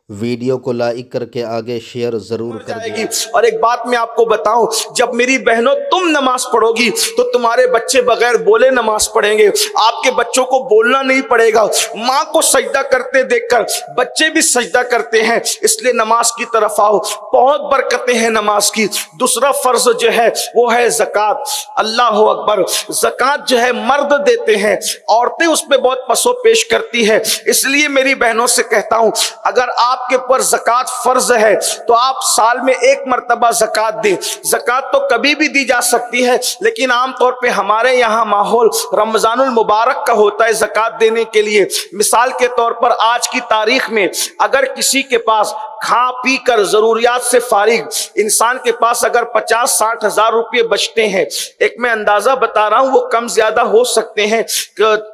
Video کو like کر کے آگے شیئر ضرور کر دیں۔ اور ایک بات میں آپ کو بتاؤں، جب میری بہنوں تم نماز پڑھو گی تو تمہارے بچے بغیر بولے نماز پڑھیں گے، آپ کے بچوں کو بولنا نہیں پڑے گا۔ ماں کو سجدہ کرتے دیکھ کر بچے بھی سجدہ کرتے ہیں، اس لیے نماز کی طرف آؤ، بہت برکتیں ہیں نماز کی۔ دوسرا فرض جو ہے وہ ہے زکوٰۃ۔ اللہ اکبر، زکوٰۃ جو ہے مرد دیتے ہیں، عورتیں اس پہ بہت پسو پیش کرتی ہے۔ اس لیے میری بہنوں سے کہتا ہوں، اگر آپ کے اوپر زکوٰۃ فرض ہے تو آپ سال میں ایک مرتبہ زکوٰۃ دیں۔ زکوٰۃ تو کبھی بھی دی جا سکتی ہے، لیکن عام طور پہ ہمارے یہاں ماحول رمضان المبارک کا ہوتا ہے زکوٰۃ دینے کے لیے۔ مثال کے طور پر آج کی تاریخ میں اگر کسی کے پاس کھا پی کر ضروریات سے فارغ انسان کے پاس اگر 50-60 ہزار روپے بچتے ہیں، ایک میں اندازہ بتا رہا ہوں، وہ کم زیادہ ہو سکتے ہیں،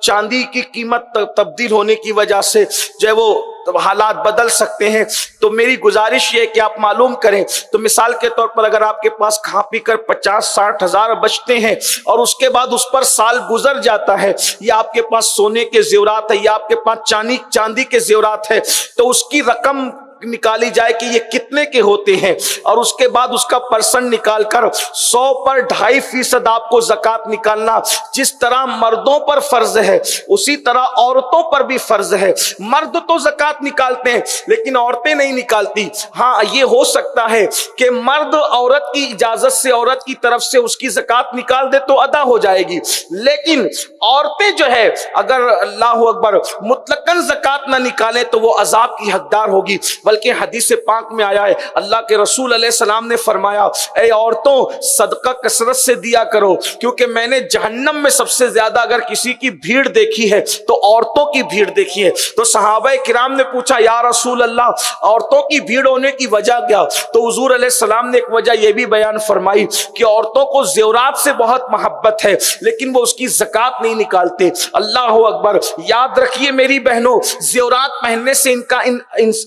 چاندی کی قیمت تبدیل ہونے کی وجہ سے جو ہے وہ حالات بدل سکتے ہیں، تو میری گزارش یہ ہے کہ آپ معلوم کریں۔ تو مثال کے طور پر اگر آپ کے پاس کھا پی کر 50-60 ہزار بچتے ہیں اور اس کے بعد اس پر سال گزر جاتا ہے، یا آپ کے پاس سونے کے زیورات ہے یا آپ کے پاس چاندی کے زیورات ہے، تو اس کی رقم نکالی جائے کہ یہ کتنے کے ہوتے ہیں، اور اس کے بعد اس کا پرسنٹ نکال کر 100 پر 2.5% آپ کو زکوٰۃ نکالنا۔ جس طرح مردوں پر فرض ہے اسی طرح عورتوں پر بھی فرض ہے۔ مرد تو زکوٰۃ نکالتے ہیں لیکن عورتیں نہیں نکالتی۔ ہاں، یہ ہو سکتا ہے کہ مرد عورت کی اجازت سے، عورت کی طرف سے اس کی زکوٰۃ نکال دے تو ادا ہو جائے گی، لیکن عورتیں جو ہے اگر اللہ اکبر مطلقاً زکوٰۃ نہ نکالیں تو وہ عذاب کی حقدار ہوگی۔ بلکہ حدیث پاک میں آیا ہے، اللہ کے رسول علیہ السلام نے فرمایا، اے عورتوں صدقہ کثرت سے دیا کرو، کیونکہ میں نے جہنم میں سب سے زیادہ اگر کسی کی بھیڑ دیکھی ہے تو عورتوں کی بھیڑ دیکھی ہے۔ تو صحابہ کرام نے پوچھا، یا رسول اللہ عورتوں کی بھیڑ ہونے کی وجہ کیا؟ تو حضور علیہ السلام نے ایک وجہ یہ بھی بیان فرمائی کہ عورتوں کو زیورات سے بہت محبت ہے لیکن وہ اس کی زکوٰۃ نہیں نکالتے۔ اللہ اکبر، یاد رکھیے میری بہنوں، زیورات پہننے سے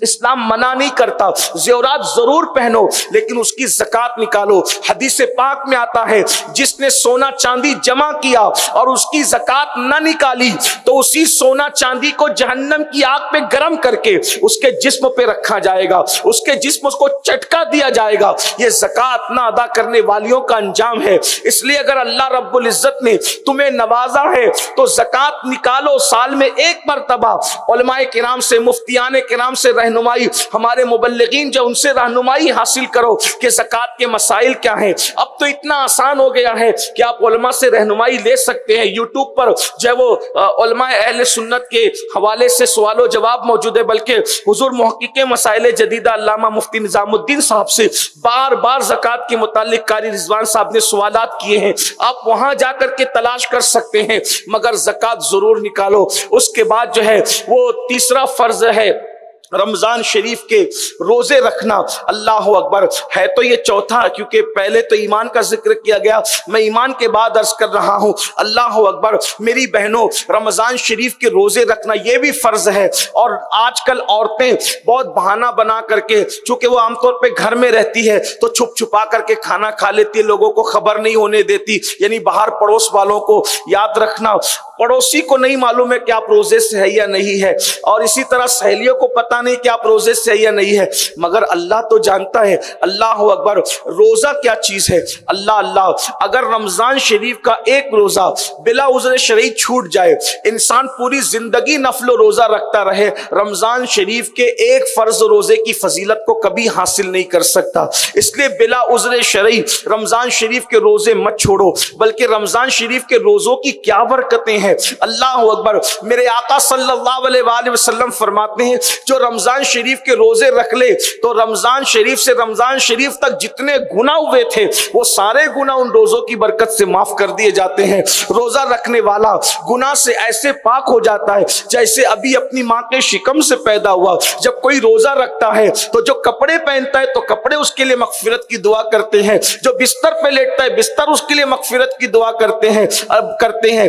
اسلام منع نہیں کرتا، زیورات ضرور پہنو لیکن اس کی زکوٰۃ نکالو۔ حدیث پاک میں آتا ہے، جس نے سونا چاندی جمع کیا اور اس کی زکوٰۃ نہ نکالی تو اسی سونا چاندی کو جہنم کی آگ پہ گرم کر کے اس کے جسم پہ رکھا جائے گا، اس کے جسم کو چٹکا دیا جائے گا۔ یہ زکوٰۃ نہ ادا کرنے والیوں کا انجام ہے۔ اس لیے اگر اللہ رب العزت نے تمہیں نوازا ہے تو زکوٰۃ نکالو، سال میں ایک مرتبہ۔ علماء کرام سے، مفتیان کرام سے رہنمائی، ہمارے مبلغین جو ان سے رہنمائی حاصل کرو کہ زکوٰۃ کے مسائل کیا ہیں۔ اب تو اتنا آسان ہو گیا ہے کہ آپ علماء سے رہنمائی لے سکتے ہیں۔ یوٹیوب پر جو ہے وہ علماء اہل سنت کے حوالے سے سوال و جواب موجود ہے، بلکہ حضور محقق مسائل جدیدہ علامہ مفتی نظام الدین صاحب سے بار بار زکوٰۃ کے متعلق قاری رضوان صاحب نے سوالات کیے ہیں، آپ وہاں جا کر کے تلاش کر سکتے ہیں، مگر زکوٰۃ ضرور نکالو۔ اس کے بعد جو ہے وہ تیسرا فرض ہے رمضان شریف کے روزے رکھنا۔ اللہ اکبر، ہے تو یہ چوتھا، کیونکہ پہلے تو ایمان کا ذکر کیا گیا، میں ایمان کے بعد عرض کر رہا ہوں۔ اللہ اکبر، میری بہنوں، رمضان شریف کے روزے رکھنا یہ بھی فرض ہے۔ اور آج کل عورتیں بہت بہانہ بنا کر کے، چونکہ وہ عام طور پہ گھر میں رہتی ہے تو چھپ چھپا کر کے کھانا کھا لیتی ہے، لوگوں کو خبر نہیں ہونے دیتی، یعنی باہر پڑوس والوں کو۔ یاد رکھنا، پڑوسی کو نہیں معلوم ہے کہ آپ روزے سے ہے یا نہیں ہے، اور اسی طرح سہیلیوں کو پتہ نہیں کہ آپ روزے سے ہے یا نہیں ہے، مگر اللہ تو جانتا ہے۔ اللہ اکبر، روزہ کیا چیز ہے؟ اللہ، اگر رمضان شریف کا ایک روزہ بلا عذر شرعی چھوٹ جائے، انسان پوری زندگی نفل و روزہ رکھتا رہے، رمضان شریف کے ایک فرض روزے کی فضیلت کو کبھی حاصل نہیں کر سکتا۔ اس لیے بلا عذر شرعی رمضان شریف کے روزے مت چھوڑو، بلکہ رمضان شریف کے روزوں کی کیا برکتیں ہیں۔ اللہ اکبر، میرے آقا صلی اللہ علیہ وآلہ وسلم فرماتے ہیں، جو رمضان شریف کے روزے رکھ لے تو رمضان شریف سے رمضان شریف تک جتنے گناہ ہوئے تھے وہ سارے گناہ ان روزوں کی برکت سے معاف کر دیے جاتے ہیں۔ روزہ رکھنے والا گناہ سے ایسے پاک ہو جاتا ہے جیسے ابھی اپنی ماں کے شکم سے پیدا ہوا۔ جب کوئی روزہ رکھتا ہے تو جو کپڑے پہنتا ہے تو کپڑے اس کے لیے مغفرت کی دعا کرتے ہیں، جو بستر پہ لیٹتا ہے بستر اس کے لیے مغفرت کی دعا کرتے ہیں۔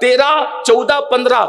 13, 14, 15,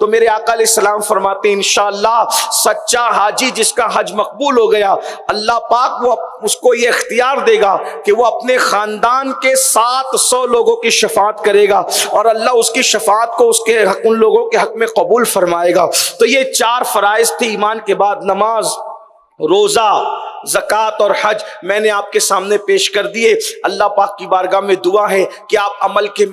تو میرے آقا علیہ السلام فرماتے ہیں انشاءاللہ سچا حاجی جس کا حج مقبول ہو گیا اللہ پاک وہ اس کو یہ اختیار دے گا کہ وہ اپنے خاندان کے 700 لوگوں کی شفاعت کرے گا اور اللہ اس کی شفاعت کو اس کے حق ان لوگوں کے حق میں قبول فرمائے گا۔ تو یہ 4 فرائض تھے ایمان کے بعد، نماز، روزہ، زکوٰۃ اور حج میں نے آپ کے سامنے پیش کر دیے۔ اللہ پاک کی بارگاہ میں دعا ہے کہ آپ عمل کے